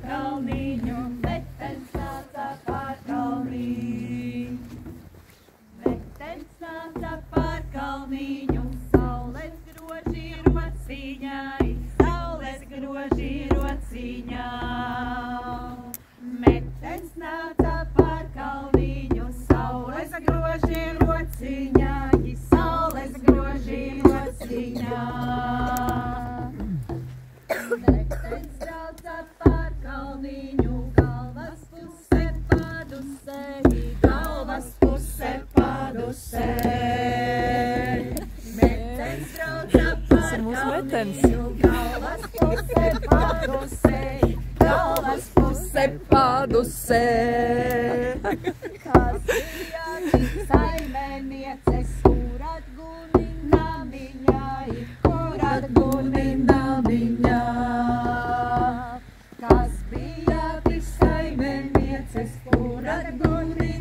kalniņu, metens nāca pār kalniņu. Metens nāca pār kalniņu, saules groži rociņai, saules groži rociņā. Metens nāca pār kalniņu, saules groži rociņai, saules groži rociņā. Metens brauca pār kalniņu, galvas puse padusē, galvas puse padusē. Metens brauca pār kalniņu, galvas puse padusē, galvas puse padusē. Kas bija tik saimnieces, kur atguni namiņai, kur atguni namiņā. Kas bija tik saimnieces, kur atguni